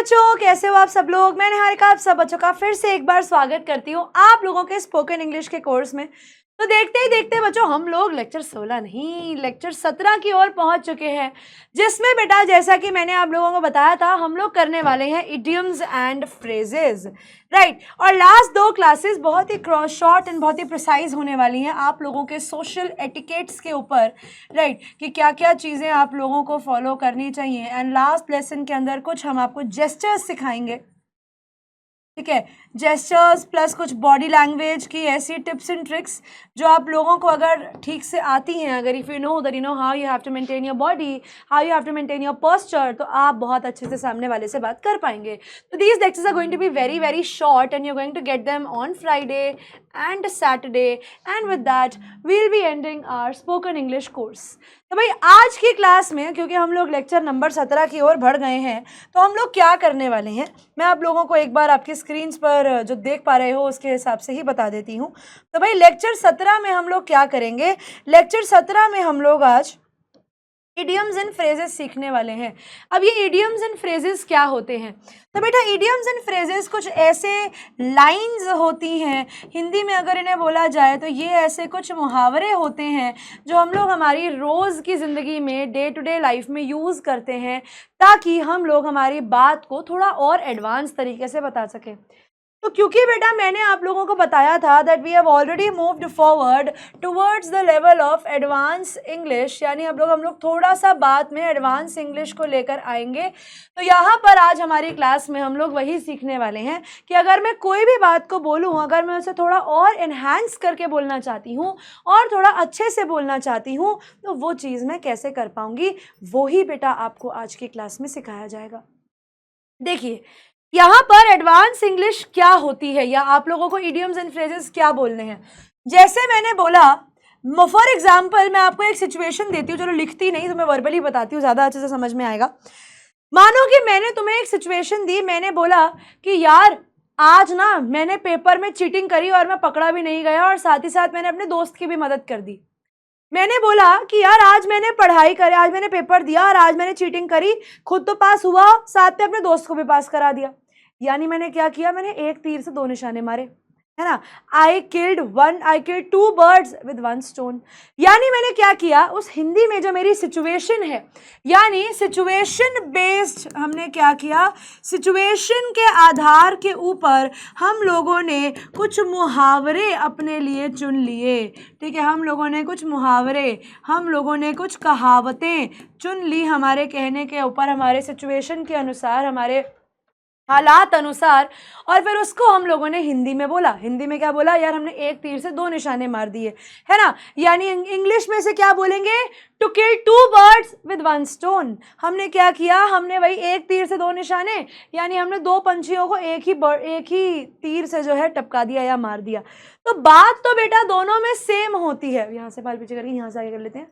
बच्चों, कैसे हो आप सब लोग। मैं निहारिका आप सब बच्चों का फिर से एक बार स्वागत करती हूँ आप लोगों के स्पोकन इंग्लिश के कोर्स में। तो देखते ही देखते बच्चों हम लोग लेक्चर 16 नहीं लेक्चर 17 की ओर पहुंच चुके हैं, जिसमें बेटा जैसा कि मैंने आप लोगों को बताया था हम लोग करने वाले हैं इडियम्स एंड फ्रेजेस, राइट। और लास्ट दो क्लासेस बहुत ही क्रॉस शॉर्ट एंड बहुत ही प्रिसाइज होने वाली हैं आप लोगों के सोशल एटिकेट्स के ऊपर, राइट, कि क्या क्या चीज़ें आप लोगों को फॉलो करनी चाहिए। एंड लास्ट लेसन के अंदर कुछ हम आपको जेस्चर्स सिखाएंगे, ठीक है, जेस्चर्स प्लस कुछ बॉडी लैंग्वेज की ऐसी टिप्स एंड ट्रिक्स जो आप लोगों को अगर ठीक से आती हैं, अगर if you know that you know how you have to maintain your body, how you have to maintain your posture, तो आप बहुत अच्छे से सामने वाले से बात कर पाएंगे। तो these lectures are going to be very very short and you are going to get them on Friday and Saturday, and with that we will be ending our spoken English course. तो भाई आज की class में क्योंकि हम लोग lecture number 17 की ओर बढ़ गए हैं, तो हम लोग क्या करने वाले हैं मैं आप लोगों को एक बार आपकी स्क्रीन पर जो देख पा रहे हो उसके हिसाब से ही बता देती हूँ। तो भाई लेक्चर 17 में हम लोग क्या करेंगे, लेक्चर 17 में हम लोग आज इडियम्स एंड फ्रेजेस सीखने वाले हैं। अब ये इडियम्स एंड फ्रेजेस क्या होते हैं, तो बेटा इडियम्स एंड फ्रेजेस कुछ ऐसे लाइंस होती हैं, हिंदी में अगर इन्हें बोला जाए तो ये ऐसे कुछ मुहावरे होते हैं जो हम लोग हमारी रोज़ की ज़िंदगी में डे टू डे लाइफ में यूज़ करते हैं ताकि हम लोग हमारी बात को थोड़ा और एडवांस तरीके से बता सकें। तो क्योंकि बेटा मैंने आप लोगों को बताया था that we have already moved forward towards the level of advance English, यानी हम लोग थोड़ा सा बात में एडवांस इंग्लिश को लेकर आएंगे। तो यहाँ पर आज हमारी क्लास में हम लोग वही सीखने वाले हैं कि अगर मैं कोई भी बात को बोलूँ, अगर मैं उसे थोड़ा और एनहांस करके बोलना चाहती हूँ और थोड़ा अच्छे से बोलना चाहती हूँ, तो वो चीज़ मैं कैसे कर पाऊँगी, वो ही बेटा आपको आज की क्लास में सिखाया जाएगा। देखिए यहाँ पर एडवांस इंग्लिश क्या होती है या आप लोगों को इडियम्स एंड फ्रेजेस क्या बोलने हैं। जैसे मैंने बोला, फॉर एग्जाम्पल मैं आपको एक सिचुएशन देती हूँ, चलो लिखती नहीं तो मैं वर्बली बताती हूँ, ज़्यादा अच्छे से समझ में आएगा। मानो कि मैंने तुम्हें एक सिचुएशन दी, मैंने बोला कि यार आज ना मैंने पेपर में चीटिंग करी और मैं पकड़ा भी नहीं गया और साथ ही साथ मैंने अपने दोस्त की भी मदद कर दी। मैंने बोला कि यार आज मैंने पढ़ाई करी, आज मैंने पेपर दिया और आज मैंने चीटिंग करी, खुद तो पास हुआ साथ में अपने दोस्त को भी पास करा दिया। यानी मैंने क्या किया, मैंने एक तीर से दो निशाने मारे, है ना। I killed two birds with one stone. यानी मैंने क्या किया, उस हिंदी में जो मेरी सिचुएशन है, यानी सिचुएशन बेस्ड हमने क्या किया, सिचुएशन के आधार के ऊपर हम लोगों ने कुछ मुहावरे अपने लिए चुन लिए, ठीक है। हम लोगों ने कुछ मुहावरे, हम लोगों ने कुछ कहावतें चुन ली हमारे कहने के ऊपर, हमारे सिचुएशन के अनुसार, हमारे हालात अनुसार, और फिर उसको हम लोगों ने हिंदी में बोला। हिंदी में क्या बोला, यार हमने एक तीर से दो निशाने मार दिए, है ना। यानी इंग्लिश में से क्या बोलेंगे, to kill two birds with one stone. हमने क्या किया, हमने वही एक तीर से दो निशाने, यानी हमने दो पंछियों को एक ही तीर से जो है टपका दिया या मार दिया। तो बात तो बेटा दोनों में सेम होती है, यहाँ से बाल पीछे करके यहाँ से आगे कर लेते हैं।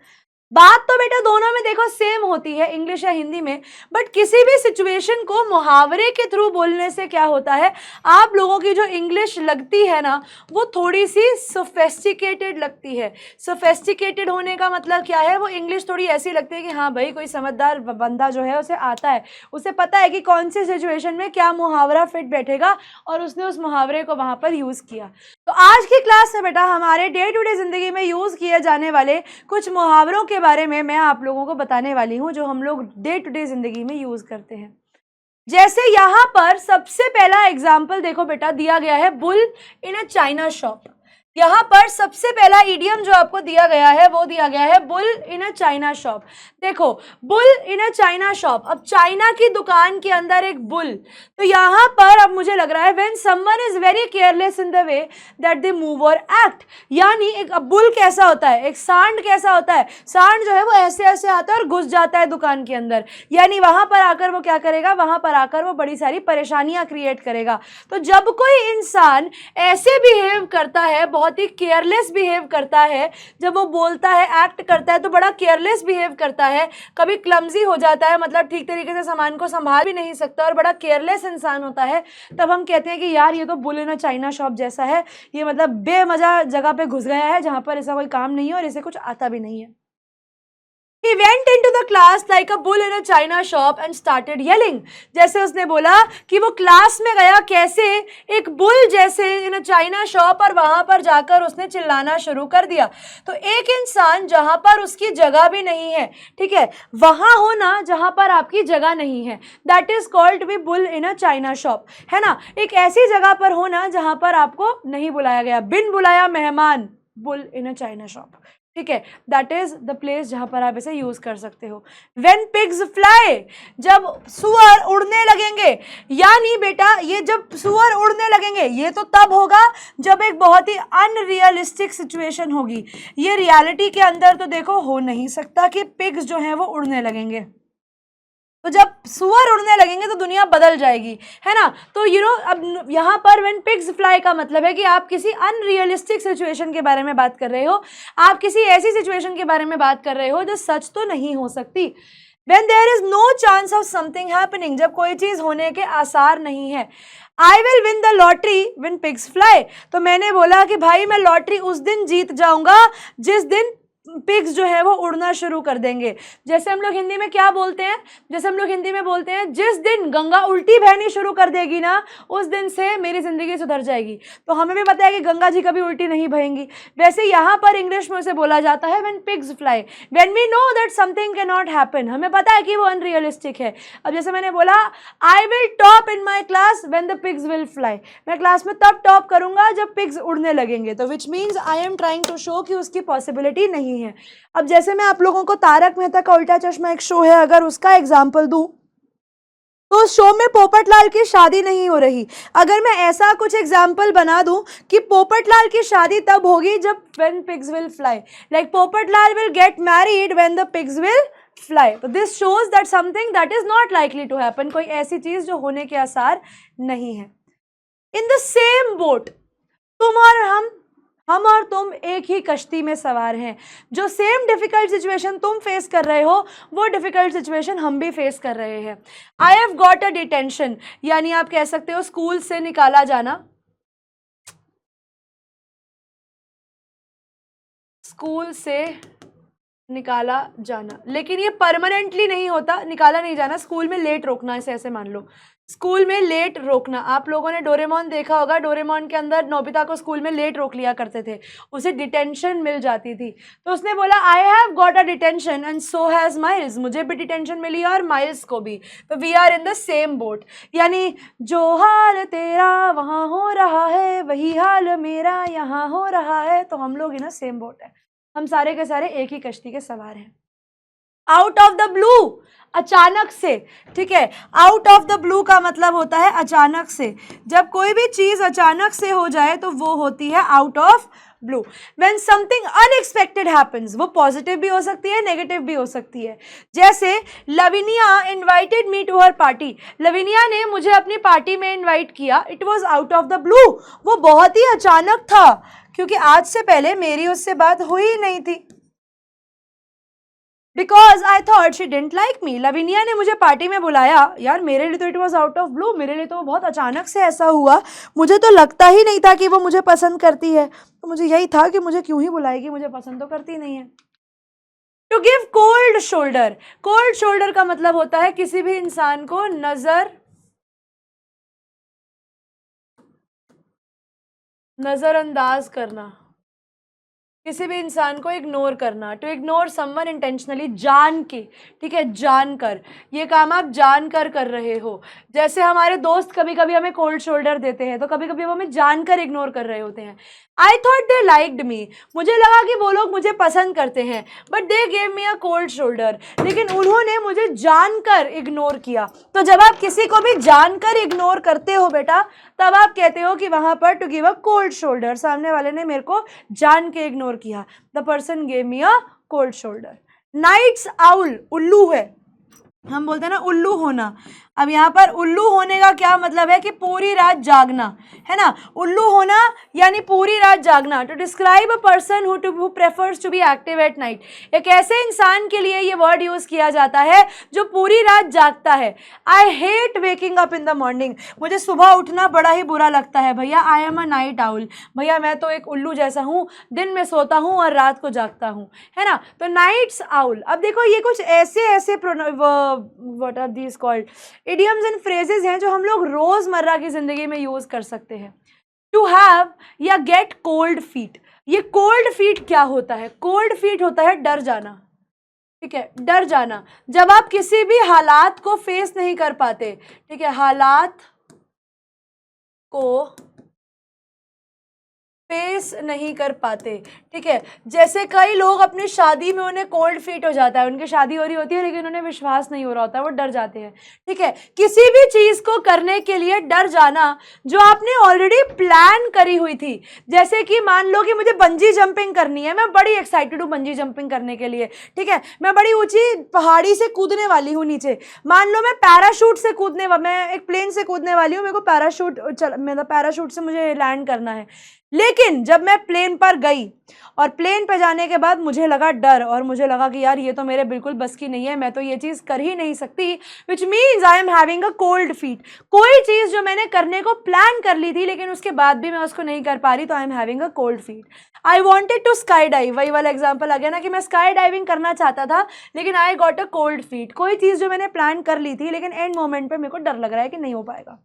बात तो बेटा दोनों में देखो सेम होती है, इंग्लिश या हिंदी में, बट किसी भी सिचुएशन को मुहावरे के थ्रू बोलने से क्या होता है, आप लोगों की जो इंग्लिश लगती है ना वो थोड़ी सी सोफेस्टिकेटेड लगती है। सोफेस्टिकेटेड होने का मतलब क्या है, वो इंग्लिश थोड़ी ऐसी लगती है कि हाँ भाई कोई समझदार बंदा जो है उसे आता है, उसे पता है कि कौन सी सिचुएशन में क्या मुहावरा फिट बैठेगा और उसने उस मुहावरे को वहाँ पर यूज़ किया। तो आज की क्लास में बेटा हमारे डे टू डे ज़िंदगी में यूज़ किए जाने वाले कुछ मुहावरों के बारे में मैं आप लोगों को बताने वाली हूँ जो हम लोग डे टू डे ज़िंदगी में यूज़ करते हैं। जैसे यहाँ पर सबसे पहला एग्जाम्पल देखो बेटा दिया गया है, bull in a china shop. यहाँ पर सबसे पहला इडियम जो आपको दिया गया है वो दिया गया है bull in a china shop. देखो bull in a china shop, अब चाइना की दुकान के अंदर एक बुल, तो यहाँ पर अब मुझे लग रहा है when someone is very careless in the way that they move और एक्ट, यानी एक बुल कैसा होता है, एक सांड कैसा होता है, सांड जो है वो ऐसे ऐसे आता है और घुस जाता है दुकान के अंदर, यानी वहां पर आकर वो क्या करेगा, वहां पर आकर वो बड़ी सारी परेशानियां क्रिएट करेगा। तो जब कोई इंसान ऐसे बिहेव करता है, बहुत ही केयरलेस बिहेव करता है, जब वो बोलता है एक्ट करता है तो बड़ा केयरलेस बिहेव करता है, कभी क्लमजी हो जाता है, मतलब ठीक तरीके से सामान को संभाल भी नहीं सकता और बड़ा केयरलेस इंसान होता है, तब हम कहते हैं कि यार ये तो bull in a china shop जैसा है, ये मतलब बेमजा जगह पे घुस गया है जहां पर ऐसा कोई काम नहीं है और इसे कुछ आता भी नहीं है। He went into the class like a bull in a china shop and started yelling. जैसे उसने बोला कि वो क्लास में गया कैसे, एक बुल जैसे इन चाइना शॉप, और वहां पर जाकर उसने चिल्लाना शुरू कर दिया। तो एक इंसान जहां पर उसकी जगह भी नहीं है, ठीक है, वहां होना जहां पर आपकी जगह नहीं है, that is called to be bull in a china shop, है ना। एक ऐसी जगह पर होना जहां पर आपको नहीं बुलाया गया, बिन बुलाया मेहमान, bull in a china shop, ठीक है, दैट इज द प्लेस जहां पर आप इसे यूज कर सकते हो। वेन पिग्स फ्लाई, जब सुअर उड़ने लगेंगे, यानी बेटा ये जब सुअर उड़ने लगेंगे ये तो तब होगा जब एक बहुत ही अनरियलिस्टिक सिचुएशन होगी। ये रियलिटी के अंदर तो देखो हो नहीं सकता कि पिग्स जो हैं वो उड़ने लगेंगे। तो जब सुअर उड़ने लगेंगे तो दुनिया बदल जाएगी, है ना। तो अब यहाँ पर व्हेन पिग्स फ्लाई का मतलब है कि आप किसी अनरियलिस्टिक सिचुएशन के बारे में बात कर रहे हो, आप किसी ऐसी सिचुएशन के बारे में बात कर रहे हो जो सच तो नहीं हो सकती। When there is no chance of something happening, जब कोई चीज होने के आसार नहीं है। I will win the lottery when pigs fly, तो मैंने बोला कि भाई मैं लॉटरी उस दिन जीत जाऊंगा जिस दिन पिग्स जो है वो उड़ना शुरू कर देंगे। जैसे हम लोग हिंदी में क्या बोलते हैं, जैसे हम लोग हिंदी में बोलते हैं जिस दिन गंगा उल्टी बहनी शुरू कर देगी ना उस दिन से मेरी जिंदगी सुधर जाएगी। तो हमें भी पता है कि गंगा जी कभी उल्टी नहीं बहेंगी। वैसे यहाँ पर इंग्लिश में उसे बोला जाता है when pigs fly, when we know that something can not happen, हमें पता है कि वो अनरियलिस्टिक है। अब जैसे मैंने बोला I will top in my class when the pigs will fly, मैं क्लास में तब टॉप करूंगा जब पिग्स उड़ने लगेंगे। तो which means I am trying to show कि उसकी पॉसिबिलिटी नहीं है। अब जैसे मैं आप लोगों को तारक मेहता का उल्टा चश्मा एक शो है, अगर उसका एग्जाम्पल दूं तो उस शो में पोपटलाल की शादी नहीं हो रही। अगर मैं ऐसा कुछ एग्जाम्पल बना दूं कि पोपटलाल की शादी तब होगी जब when pigs will fly, like Popatlal will get married when the pigs will fly, तो this shows that something that is not likely to happen, कोई ऐसी चीज जो होने के आसार नहीं है। इन द सेम बोट, तुम और हम और तुम एक ही कश्ती में सवार हैं। जो सेम डिफिकल्ट सिचुएशन तुम फेस कर रहे हो वो डिफिकल्ट सिचुएशन हम भी फेस कर रहे हैं। आई हैव गॉट अ डिटेंशन, यानी आप कह सकते हो स्कूल से निकाला जाना, स्कूल से निकाला जाना, लेकिन ये परमानेंटली नहीं होता, निकाला नहीं जाना, स्कूल में लेट रोकना, इसे ऐसे मान लो, स्कूल में लेट रोकना। आप लोगों ने डोरेमोन देखा होगा, डोरेमोन के अंदर नोबिता को स्कूल में लेट रोक लिया करते थे, उसे डिटेंशन मिल जाती थी। तो उसने बोला I have got a detention and so has Miles, मुझे भी डिटेंशन मिली और माइल्स को भी। तो we are in the same boat, यानी जो हाल तेरा वहाँ हो रहा है वही हाल मेरा यहाँ हो रहा है। तो हम लोग इन द सेम बोट है, हम सारे के सारे एक ही कश्ती के सवार हैं। आउट ऑफ द ब्लू, अचानक से, ठीक है, आउट ऑफ द ब्लू का मतलब होता है अचानक से। जब कोई भी चीज अचानक से हो जाए तो वो होती है out of blue. When something unexpected happens, वो पॉजिटिव भी हो सकती है नेगेटिव भी हो सकती है। जैसे Lavinia invited me to her party, Lavinia ने मुझे अपनी पार्टी में इनवाइट किया, it was out of the blue, वो बहुत ही अचानक था क्योंकि आज से पहले मेरी उससे बात हुई ही नहीं थी। Because I thought she didn't like me, Lavinia ने मुझे पार्टी में बुलाया, यार मेरे लिए तो it was out of blue, मेरे लिए तो बहुत अचानक से ऐसा हुआ, मुझे तो लगता ही नहीं था कि वो मुझे पसंद करती है, तो मुझे यही था कि मुझे क्यों ही बुलाएगी, मुझे पसंद तो करती नहीं है। To give cold shoulder, cold shoulder का मतलब होता है किसी भी इंसान को नजरअंदाज करना, किसी भी इंसान को इग्नोर करना। टू इग्नोर समवन इंटेंशनली, जान के, ठीक है, जानकर, ये काम आप जानकर कर रहे हो। जैसे हमारे दोस्त कभी कभी हमें कोल्ड शोल्डर देते हैं तो कभी कभी वो हमें जानकर इग्नोर कर रहे होते हैं। आई थॉट दे लाइक्ड मी, मुझे लगा कि वो लोग मुझे पसंद करते हैं, but they gave me a cold shoulder, लेकिन उन्होंने मुझे जानकर इग्नोर किया। तो जब आप किसी को भी जानकर इग्नोर करते हो बेटा, तब आप कहते हो कि वहां पर to give a cold shoulder, सामने वाले ने मेरे को जान के इग्नोर किया, the person gave me a cold shoulder. Nights owl, उल्लू है, हम बोलते हैं ना उल्लू होना, अब यहाँ पर उल्लू होने का क्या मतलब है कि पूरी रात जागना, है ना। उल्लू होना यानी पूरी रात जागना। To describe a person who prefers to be active at night, एक ऐसे इंसान के लिए ये वर्ड यूज किया जाता है जो पूरी रात जागता है। I hate waking up in the morning, मुझे सुबह उठना बड़ा ही बुरा लगता है भैया। I am a night owl, भैया मैं तो एक उल्लू जैसा हूँ, दिन में सोता हूँ और रात को जागता हूँ, है ना। तो नाइट्स आउल। अब देखो ये कुछ ऐसे what are these called idioms and phrases हैं जो हम लोग रोजमर्रा की जिंदगी में यूज कर सकते हैं। टू हैव या गेट कोल्ड फीट, ये कोल्ड फीट क्या होता है? कोल्ड फीट होता है डर जाना, ठीक है, डर जाना। जब आप किसी भी हालात को फेस नहीं कर पाते, ठीक है, हालात को फेस नहीं कर पाते, ठीक है। जैसे कई लोग अपनी शादी में उन्हें कोल्ड फीट हो जाता है, उनकी शादी हो रही होती है लेकिन उन्हें विश्वास नहीं हो रहा होता है, वो डर जाते हैं, ठीक है। किसी भी चीज को करने के लिए डर जाना जो आपने ऑलरेडी प्लान करी हुई थी। जैसे कि मान लो कि मुझे बंजी जंपिंग करनी है, मैं बड़ी एक्साइटेड हूँ बंजी जंपिंग करने के लिए, ठीक है। मैं बड़ी ऊंची पहाड़ी से कूदने वाली हूँ नीचे। मान लो मैं पैराशूट से मैं एक प्लेन से कूदने वाली हूँ, मेरे को पैराशूट से मुझे लैंड करना है। लेकिन जब मैं प्लेन पर गई और प्लेन पे जाने के बाद मुझे लगा डर, और मुझे लगा कि यार ये तो मेरे बिल्कुल बस की नहीं है, मैं तो ये चीज़ कर ही नहीं सकती, विच means I am having a cold feet. कोई चीज़ जो मैंने करने को प्लान कर ली थी लेकिन उसके बाद भी मैं उसको नहीं कर पा रही, तो I am having a cold feet. I wanted to sky dive, वही वाला एग्जाम्पल आ गया ना कि मैं स्काई डाइविंग करना चाहता था लेकिन I got a cold feet. कोई चीज़ जो मैंने प्लान कर ली थी लेकिन एंड मोमेंट पर मेरे को डर लग रहा है कि नहीं हो पाएगा।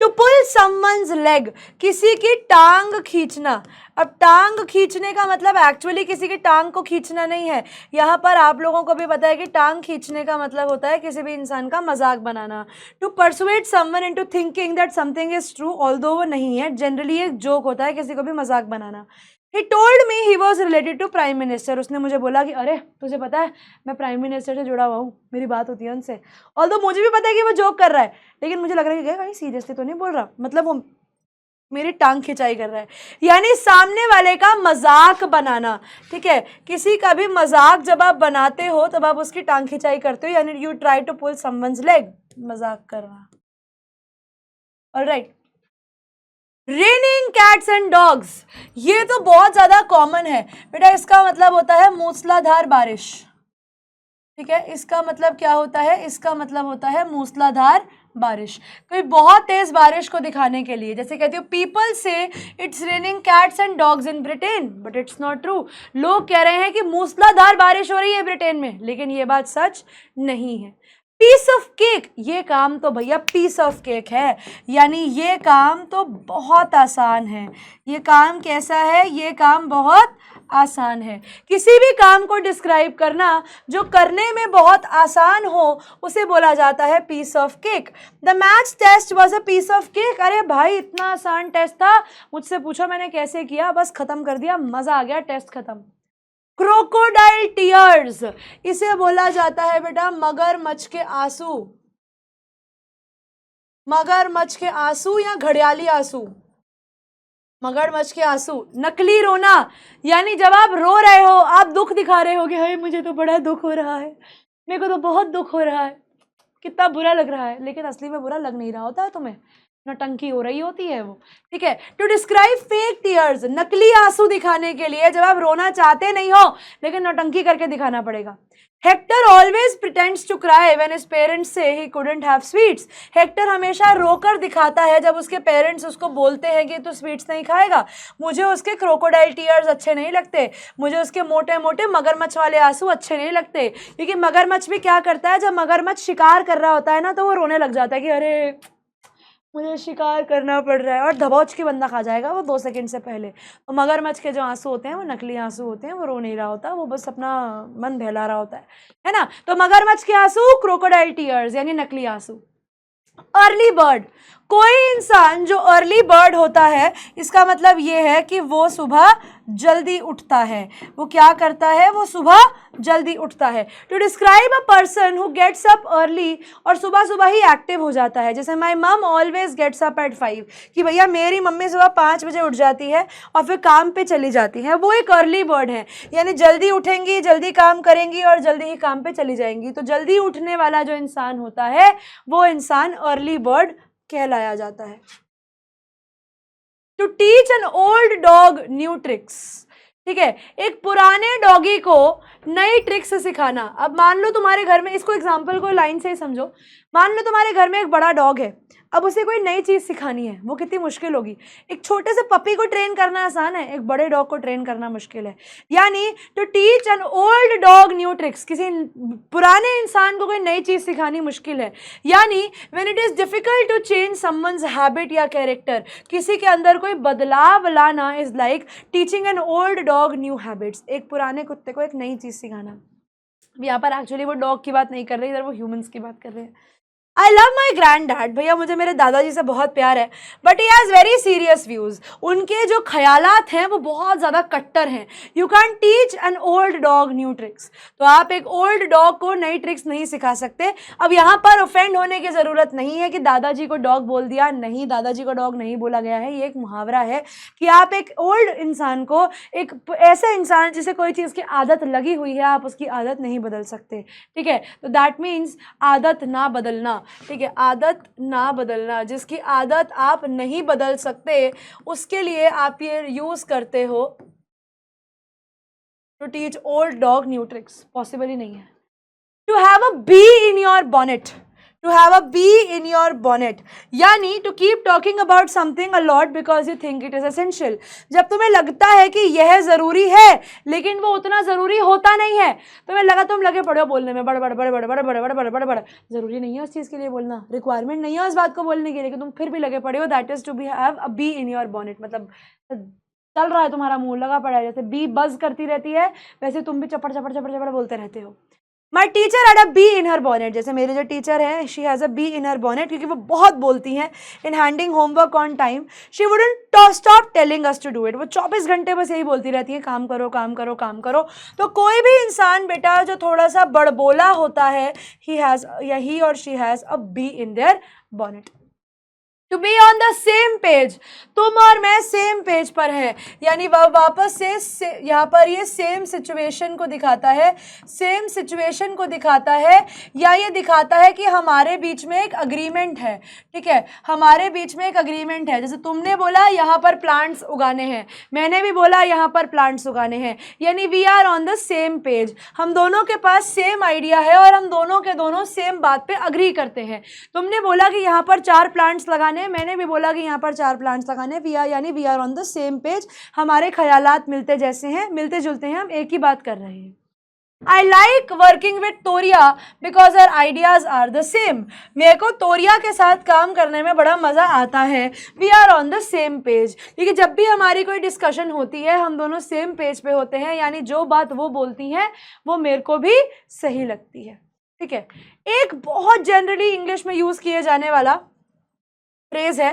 टू पुल समवन्स लेग, किसी की टांग खींचना। अब टांग खींचने का मतलब एक्चुअली किसी की टांग को खींचना नहीं है, यहाँ पर आप लोगों को भी पता है कि टांग खींचने का मतलब होता है किसी भी इंसान का मजाक बनाना। To persuade someone into thinking that something is true although वो नहीं है, जनरली एक जोक होता है किसी को भी मजाक बनाना। He told me he was related to prime minister, उसने मुझे बोला कि अरे तुझे पता है मैं प्राइम मिनिस्टर से जुड़ा हुआ हूँ, मेरी बात होती है उनसे। ऑल्दो मुझे भी पता है कि वो जोक कर रहा है लेकिन मुझे लग रहा है कि कहीं सीरियसली तो नहीं बोल रहा, मतलब वो मेरी टांग खिंचाई कर रहा है, यानी सामने वाले का मजाक बनाना, ठीक है। किसी का भी मजाक जब आप बनाते हो तब आप उसकी टांग खिंचाई करते हो, यानी you try to pull someone's leg, मजाक करना। Alright, raining cats and dogs, ये तो बहुत ज्यादा कॉमन है बेटा। इसका मतलब होता है मूसलाधार बारिश, ठीक है। इसका मतलब क्या होता है? इसका मतलब होता है मूसलाधार बारिश। कोई बहुत तेज बारिश को दिखाने के लिए, जैसे कहती हूँ पीपल से it's raining cats and dogs in Britain but it's not true. लोग कह रहे हैं कि मूसलाधार बारिश हो रही है ब्रिटेन में, लेकिन ये बात सच नहीं है। पीस ऑफ केक, ये काम तो भैया पीस ऑफ केक है, यानी ये काम तो बहुत आसान है। ये काम कैसा है? ये काम बहुत आसान है। किसी भी काम को डिस्क्राइब करना जो करने में बहुत आसान हो उसे बोला जाता है piece of cake. The maths test was a piece of cake. अरे भाई इतना आसान टेस्ट था, मुझसे पूछो मैंने कैसे किया, बस खत्म कर दिया, मजा आ गया, टेस्ट खत्म। क्रोकोडाइल टीयर्स, इसे बोला जाता है बेटा मगरमच्छ के आंसू। मगरमच्छ के आंसू या घड़ियाली आंसू, मगरमच्छ के आंसू। नकली रोना, यानी जब आप रो रहे हो, आप दुख दिखा रहे हो कि हाय मुझे तो बड़ा दुख हो रहा है, मेरे को तो बहुत दुख हो रहा है, कितना बुरा लग रहा है, लेकिन असली में बुरा लग नहीं रहा होता है तुम्हें, नौटंकी हो रही होती है वो, ठीक है। टू डिस्क्राइब फेक टीयर्स, नकली आंसू दिखाने के लिए जब आप रोना चाहते नहीं हो लेकिन नौटंकी करके दिखाना पड़ेगा। Hector always pretends to cry when his parents say he couldn't have sweets. Hector हमेशा रोकर दिखाता है जब उसके पेरेंट्स उसको बोलते हैं कि तू स्वीट्स नहीं खाएगा। मुझे उसके क्रोकोडाइल टीयर्स अच्छे नहीं लगते, मुझे उसके मोटे मोटे मगरमच्छ वाले आंसू अच्छे नहीं लगते, क्योंकि मगरमच्छ भी क्या करता है, जब मगरमच्छ शिकार कर रहा होता है ना तो वो रोने लग जाता है कि अरे मुझे शिकार करना पड़ रहा है, और दबोच के बंदा खा जाएगा वो 2 सेकंड से पहले। तो मगरमच्छ के जो आंसू होते हैं वो नकली आंसू होते हैं, वो रो नहीं रहा होता, वो बस अपना मन बहला रहा होता है ना। तो मगरमच्छ के आंसू क्रोकोडाइल टीयर्स यानी नकली आंसू। अर्ली बर्ड, कोई इंसान जो अर्ली बर्ड होता है इसका मतलब ये है कि वो सुबह जल्दी उठता है। वो क्या करता है? वो सुबह जल्दी उठता है। To describe a person who gets up early, और सुबह सुबह ही एक्टिव हो जाता है। जैसे माई मम ऑलवेज गेट्स अप एट 5, कि भैया मेरी मम्मी सुबह 5 बजे उठ जाती है और फिर काम पे चली जाती है। वो एक अर्ली बर्ड है, यानी जल्दी उठेंगी, जल्दी काम करेंगी और जल्दी ही काम पे चली जाएंगी। तो जल्दी उठने वाला जो इंसान होता है वो इंसान अर्ली बर्ड कहलाया जाता है। To teach an old dog new tricks, ठीक है, एक पुराने डॉगी को नई ट्रिक्स सिखाना। अब मान लो तुम्हारे घर में, इसको एग्जांपल को लाइन से ही समझो, मान लो तुम्हारे घर में एक बड़ा डॉग है, अब उसे कोई नई चीज सिखानी है, वो कितनी मुश्किल होगी। एक छोटे से पपी को ट्रेन करना आसान है, एक बड़े डॉग को ट्रेन करना मुश्किल है। यानी to teach an old dog new tricks, किसी पुराने इंसान को कोई नई चीज सिखानी मुश्किल है। यानी when it is difficult to change someone's habit या कैरेक्टर, किसी के अंदर कोई बदलाव लाना is like teaching an old dog new habits, एक पुराने कुत्ते को एक नई चीज सिखाना। यहाँ पर एक्चुअली वो डॉग की बात नहीं कर रही, इधर वो ह्यूमंस की बात कर रहे हैं। I love my grand dad, भैया मुझे मेरे दादाजी से बहुत प्यार है, but he has very serious views, उनके जो ख्यालात हैं वो बहुत ज़्यादा कट्टर हैं। You can teach an old dog new tricks, तो आप एक ओल्ड डॉग को नई ट्रिक्स नहीं सिखा सकते। अब यहाँ पर ऑफेंड होने की ज़रूरत नहीं है कि दादाजी को डॉग बोल दिया, नहीं, दादाजी को डॉग नहीं बोला गया है, ये एक मुहावरा है कि आप एक ओल्ड इंसान को, एक ऐसे इंसान जिसे कोई चीज़ की आदत लगी हुई है, आप उसकी आदत नहीं बदल सकते, ठीक है। तो दैट मीन्स आदत ना बदलना, ठीक है, आदत ना बदलना, जिसकी आदत आप नहीं बदल सकते उसके लिए आप ये यूज करते हो to teach old dog new tricks, possible ही नहीं है। To have a bee in your bonnet, to have a bee in your bonnet, यानी to keep talking about something a lot because you think it is essential. जब तुम्हें लगता है कि यह जरूरी है लेकिन वो उतना जरूरी होता नहीं है, तुम्हें लगा, तुम लगे पड़े हो बोलने में, बड़े बड़े बड़े बड़े बड़े बड़े बड़े बड़े बड़े बड़े, जरूरी नहीं है उस चीज के लिए बोलना, रिक्वायरमेंट नहीं है उस बात को बोलने के लिए, तुम फिर भी लगे पड़े हो। That is to be have a bee in your bonnet, मतलब चल रहा है तुम्हारा मुंह लगा पड़ा है, जैसे बी बज करती रहती है वैसे तुम भी चपड़ चपड़ चपड़ चपड़ बोलते रहते हो। My teacher had a bee in her bonnet, जैसे मेरे जो टीचर है, she has a bee in her bonnet, क्योंकि वो बहुत बोलती हैं। In handing homework on time she wouldn't stop telling us to do it, वो 24 घंटे बस यही बोलती रहती है, काम करो काम करो काम करो। तो कोई भी इंसान बेटा जो थोड़ा सा बड़बोला होता है, ही हैज़ या ही और she has a bee in their bonnet. To be on the same page, तुम और मैं सेम पेज पर है, यानी वह वापस से यहाँ पर ये सेम सिचुएशन को दिखाता है, सेम सिचुएशन को दिखाता है, या ये दिखाता है कि हमारे बीच में एक अग्रीमेंट है, ठीक है, हमारे बीच में एक अग्रीमेंट है। जैसे तुमने बोला यहाँ पर प्लांट्स उगाने हैं, मैंने भी बोला यहाँ पर प्लांट्स उगाने हैं, यानी we are on the same page, हम दोनों के पास सेम आइडिया है और हम दोनों के दोनों सेम बात पे अग्री करते हैं। तुमने बोला कि यहाँ पर 4 प्लांट्स लगाने, मैंने भी बोला कि यहाँ पर 4 प्लांट्स लगाने, यानी we are on the same page, हमारे ख्यालात मिलते जैसे हैं, मिलते जुलते हैं, हम एक ही बात कर रहे हैं। I like working with Toriya because her ideas are the same, मेरे को तोरिया के साथ काम करने में बड़ा मज़ा आता है। We are on the same page, क्योंकि जब भी हमारी कोई डिस्कशन होती है हम दोनों सेम पेज पे होते हैं, यानी जो बात वो बोलती हैं वो मेरे को भी सही लगती है, ठीक है। एक बहुत जनरली इंग्लिश में यूज़ किए जाने वाला फ्रेज है,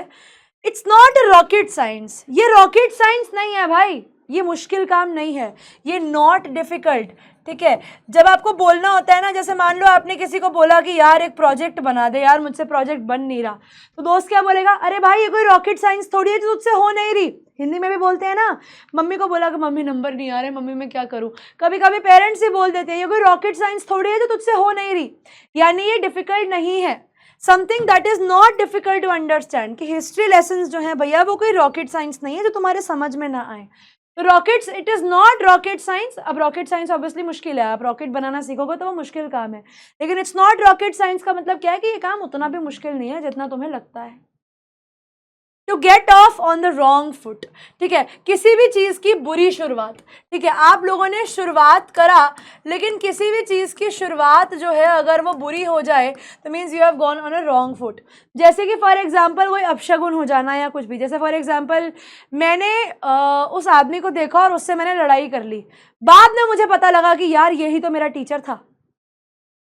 इट्स नॉट रॉकेट साइंस, ये रॉकेट साइंस नहीं है भाई, ये मुश्किल काम नहीं है, ये नॉट डिफिकल्ट, ठीक है। जब आपको बोलना होता है ना, जैसे मान लो आपने किसी को बोला कि यार एक प्रोजेक्ट बना दे, यार मुझसे प्रोजेक्ट बन नहीं रहा, तो दोस्त क्या बोलेगा, अरे भाई ये कोई रॉकेट साइंस थोड़ी है जो तुझसे हो नहीं रही। हिंदी में भी बोलते हैं ना, मम्मी को बोला कि मम्मी नंबर नहीं आ रहे, मम्मी मैं क्या करूं, कभी कभी पेरेंट्स ही बोल देते हैं ये कोई रॉकेट साइंस थोड़ी है जो तुझसे हो नहीं रही, यानी ये डिफिकल्ट नहीं है। Something that is not difficult to understand, कि हिस्ट्री लेसन जो है भैया वो कोई रॉकेट साइंस नहीं है जो तुम्हारे समझ में ना आए। तो rockets, it is not rocket science. अब रॉकेट साइंस ऑब्वियसली मुश्किल है, आप रॉकेट बनाना सीखोगे तो वो मुश्किल काम है, लेकिन इट्स नॉट रॉकेट साइंस का मतलब क्या है कि ये काम उतना भी मुश्किल नहीं है जितना तुम्हें लगता है। To get off on the wrong foot, ठीक है, किसी भी चीज़ की बुरी शुरुआत, ठीक है, आप लोगों ने शुरुआत करा लेकिन किसी भी चीज़ की शुरुआत जो है अगर वो बुरी हो जाए तो means you have gone on a wrong foot. जैसे कि फॉर एग्जांपल कोई अपशगुन हो जाना या कुछ भी, जैसे फॉर एग्जांपल मैंने उस आदमी को देखा और उससे मैंने लड़ाई कर ली, बाद में मुझे पता लगा कि यार यही तो मेरा टीचर था,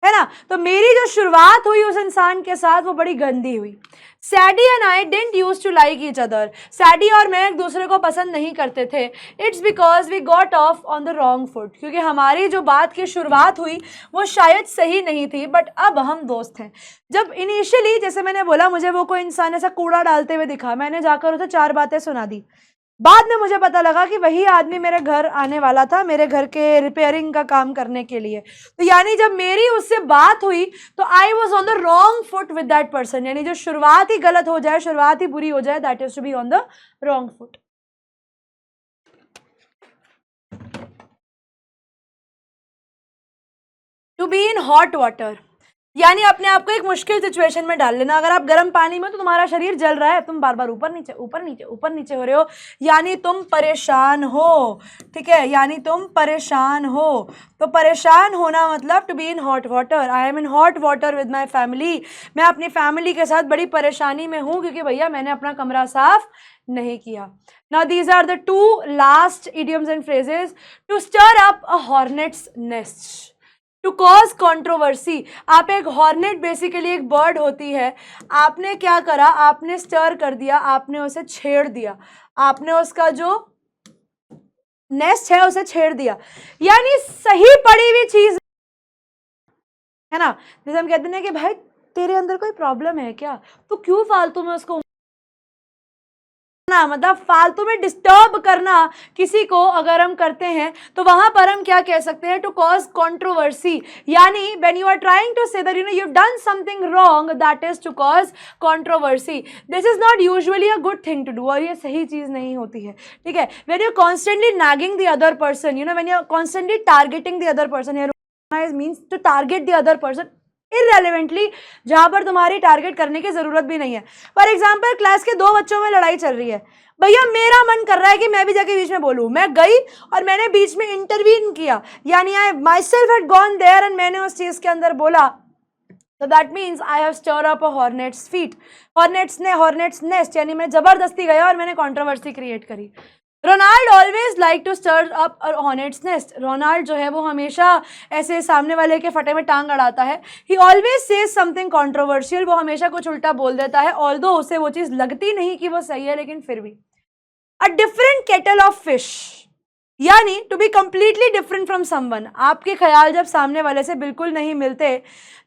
है ना। तो मेरी जो शुरुआत हुई उस इंसान के साथ वो बड़ी गंदी हुई। Sadie and I didn't use to like each other. Sadie और मैं एक दूसरे को पसंद नहीं करते थे। It's because we got off on the wrong foot, क्योंकि हमारी जो बात की शुरुआत हुई वो शायद सही नहीं थी, बट अब हम दोस्त हैं। जब इनिशियली, जैसे मैंने बोला, मुझे वो कोई इंसान ऐसा कूड़ा डालते हुए दिखा, मैंने जाकर उसे 4 बातें सुना दी। बाद में मुझे पता लगा कि वही आदमी मेरे घर आने वाला था मेरे घर के रिपेयरिंग का काम करने के लिए। तो यानी जब मेरी उससे बात हुई तो I was on the wrong foot with that person. यानी जो शुरुआत ही गलत हो जाए, शुरुआत ही बुरी हो जाए, that is to be on the wrong foot. To be in hot water, यानी अपने आप को एक मुश्किल सिचुएशन में डाल लेना। अगर आप गर्म पानी में, तो तुम्हारा शरीर जल रहा है, तुम बार बार ऊपर नीचे ऊपर नीचे ऊपर नीचे हो रहे हो, यानी तुम परेशान हो। ठीक है, यानी तुम परेशान हो। तो परेशान होना मतलब to be in hot water. I am in hot water with my family. मैं अपनी फैमिली के साथ बड़ी परेशानी में हूँ, क्योंकि भैया मैंने अपना कमरा साफ नहीं किया। Now these are the 2 last idioms and phrases. To stir up a hornet's nest, to cause controversy. आप एक हॉर्नेट बेसिकली एक बर्ड होती है, आपने क्या करा, आपने स्टर कर दिया, आपने उसे छेड़ दिया, आपने उसका जो नेस्ट है उसे छेड़ दिया। यानी सही पड़ी हुई चीज है ना। जैसे हम कहते हैं कि भाई तेरे अंदर कोई प्रॉब्लम है क्या, तो क्यों फालतू में उसको ना, मतलब फालतू में डिस्टर्ब करना किसी को अगर हम करते हैं तो वहां पर हम क्या कह सकते हैं, टू कॉज कंट्रोवर्सी। यानी when you are trying to say that you done something wrong, that is to cause controversy. This is not usually a good thing to do, और ये सही चीज नहीं होती है। ठीक है, when you constantly nagging the other person, when you constantly targeting the other person, means to target the other person irrelevantly, जहां पर तुम्हारी टारगेट करने की जरूरत भी नहीं है। फॉर एग्जाम्पल, क्लास के 2 बच्चों में लड़ाई चल रही है, भैया मेरा मन कर रहा है कि मैं भी जाके बीच में बोलूं, मैं गई और मैंने बीच में इंटरवीन किया, यानी I myself had gone there and मैंने उस चीज के अंदर बोला, तो that means I have stir up a hornet's feet, hornet's nest, यानी मैं जबरदस्ती गया और मैंने कॉन्ट्रोवर्सी क्रिएट करी। Ronald always like to stir up a hornet's nest. Ronald जो है वो हमेशा ऐसे सामने वाले के फटे में टांग अड़ाता है। ही ऑलवेज सेज समथिंग कॉन्ट्रोवर्शियल, वो हमेशा कुछ उल्टा बोल देता है, ऑल्दो उसे वो चीज लगती नहीं कि वो सही है, लेकिन फिर भी। A different kettle of fish, यानी to be completely different from someone. आपके ख्याल जब सामने वाले से बिल्कुल नहीं मिलते,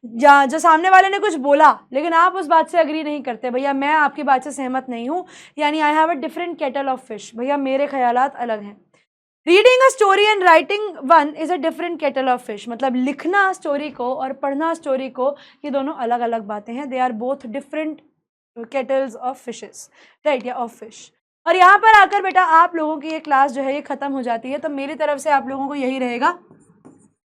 जो सामने वाले ने कुछ बोला लेकिन आप उस बात से अग्री नहीं करते, भैया मैं आपकी बात से सहमत नहीं हूं, यानी I have a different kettle of fish, भैया मेरे ख्यालात अलग हैं। Reading a story and writing one is a different kettle of fish, मतलब लिखना स्टोरी को और पढ़ना स्टोरी को, ये दोनों अलग अलग बातें हैं। They are both different kettles of fishes, right, या ऑफ फिश। और यहाँ पर आकर बेटा आप लोगों की ये क्लास जो है ये खत्म हो जाती है। तो मेरी तरफ से आप लोगों को यही रहेगा,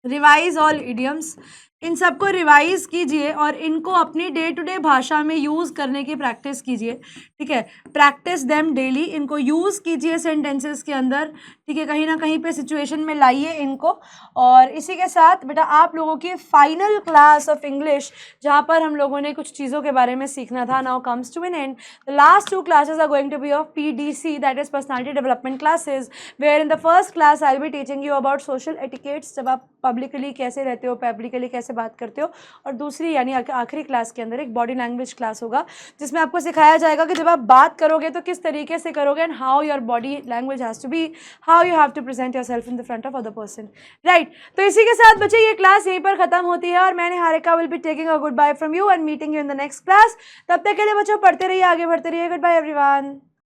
रिवाइज ऑल इडियम्स, इन सबको रिवाइज कीजिए और इनको अपनी डे टू डे भाषा में यूज़ करने की प्रैक्टिस कीजिए। ठीक है, प्रैक्टिस देम डेली, इनको यूज़ कीजिए सेंटेंसेस के अंदर। ठीक है, कहीं ना कहीं पे सिचुएशन में लाइए इनको। और इसी के साथ बेटा आप लोगों की फाइनल क्लास ऑफ इंग्लिश, जहाँ पर हम लोगों ने कुछ चीज़ों के बारे में सीखना था, now comes to an end. The last 2 classes are going to be of PDC, that is personality development classes, where in the first class I'll be teaching you about social etiquettes, जब आप publicly कैसे रहते हो, publicly कैसे बात करते हो। और दूसरी यानी आखिरी क्लास के अंदर एक बॉडी लैंग्वेज क्लास होगा, जिसमें आपको सिखाया जाएगा कि जब आप बात करोगे तो किस तरीके से करोगे, and how your body language has to be, how you have to present yourself in the front of other person, right. तो इसी के साथ बच्चे ये क्लास यहीं पर खत्म होती है और मैं Niharika will be taking a good bye from you and meeting you in the next class. तब तक के लिए बच्चों पढ़ते रहिए, आगे बढ़ते रहिए। Good bye everyone.